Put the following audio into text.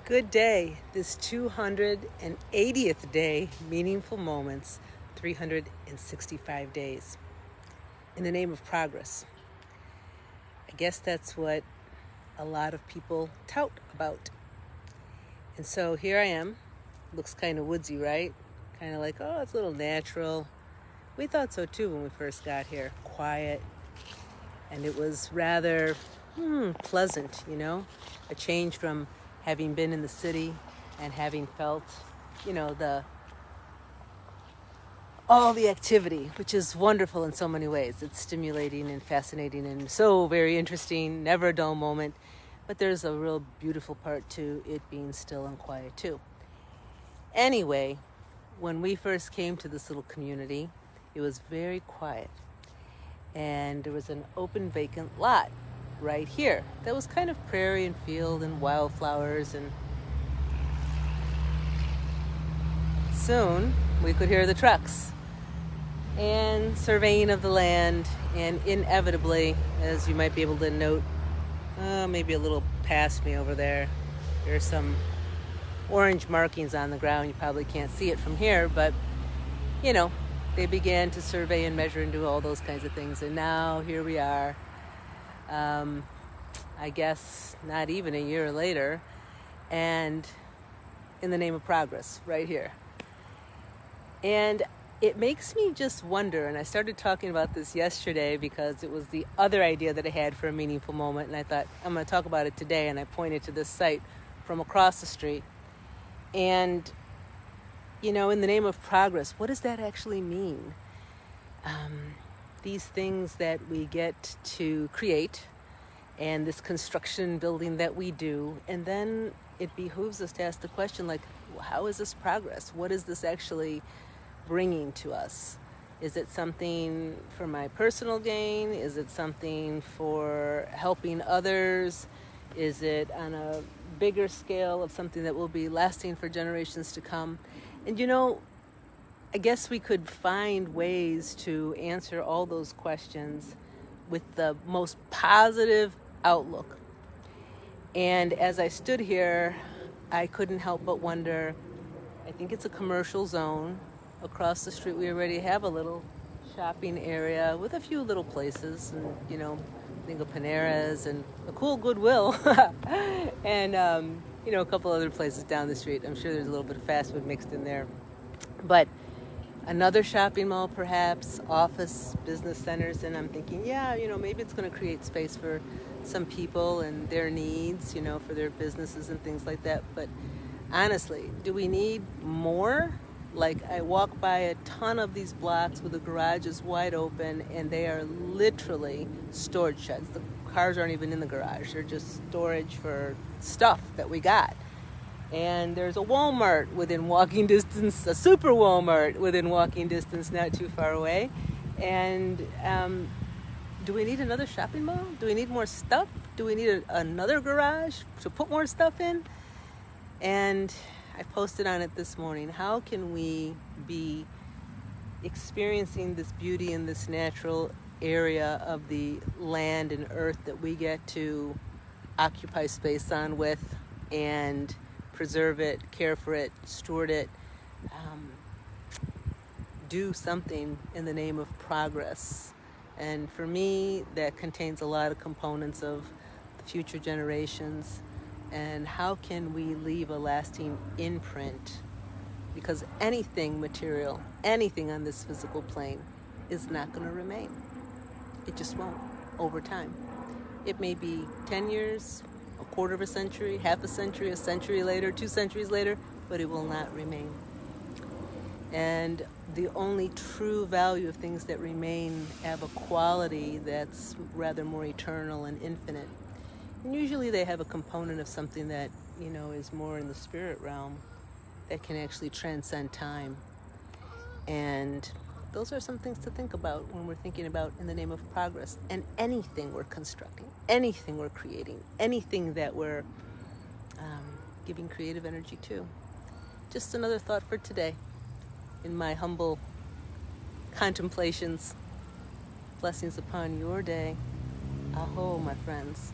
Good day, this 280th day, meaningful moments, 365 days. In the name of progress. I guess that's what a lot of people tout about. And so here I am. Looks kind of woodsy, right? Kind of like, oh, it's a little natural. We thought so too when we first got here. Quiet. And it was rather pleasant, a change from having been in the city and having felt, all the activity, which is wonderful in so many ways. It's stimulating and fascinating and so very interesting, never a dull moment. But there's a real beautiful part to it being still and quiet too. Anyway, when we first came to this little community, it was very quiet. And there was an open vacant lot right here that was kind of prairie and field and wildflowers, and soon we could hear the trucks and surveying of the land, and inevitably, as you might be able to note, maybe a little past me over there's some orange markings on the ground. You probably can't see it from here, but they began to survey and measure and do all those kinds of things, and now here we are. I guess not even a year later, and in the name of progress, right here. And it makes me just wonder, and I started talking about this yesterday because it was the other idea that I had for a meaningful moment, and I thought, I'm going to talk about it today, and I pointed to this site from across the street. And, in the name of progress, what does that actually mean? These things that we get to create, and this construction building that we do, and then it behooves us to ask the question, like, how is this progress? What is this actually bringing to us? Is it something for my personal gain? Is it something for helping others? Is it on a bigger scale of something that will be lasting for generations to come? And I guess we could find ways to answer all those questions with the most positive outlook. And as I stood here, I couldn't help but wonder, I think it's a commercial zone. Across the street, we already have a little shopping area with a few little places, and, I think of Panera's and a cool Goodwill, and, a couple other places down the street. I'm sure there's a little bit of fast food mixed in there. But another shopping mall, perhaps, office, business centers, and I'm thinking, maybe it's going to create space for some people and their needs, for their businesses and things like that. But honestly, do we need more? Like, I walk by a ton of these blocks with the garages wide open, and they are literally storage sheds. The cars aren't even in the garage. They're just storage for stuff that we got. And there's a Walmart within walking distance, a super Walmart within walking distance, not too far away. And do we need another shopping mall? Do we need more stuff? Do we need another garage to put more stuff in? And I posted on it this morning, how can we be experiencing this beauty in this natural area of the land and earth that we get to occupy space on with, and preserve it, care for it, steward it, do something in the name of progress. And for me, that contains a lot of components of the future generations, and how can we leave a lasting imprint? Because anything material, anything on this physical plane is not going to remain. It just won't over time. It may be 10 years, a quarter of a century, half a century later, 2 centuries later, but it will not remain. And the only true value of things that remain have a quality that's rather more eternal and infinite. And usually they have a component of something that, is more in the spirit realm that can actually transcend time. And those are some things to think about when we're thinking about in the name of progress. And anything we're constructing, anything we're creating, anything that we're giving creative energy to. Just another thought for today in my humble contemplations. Blessings upon your day. Aho, my friends.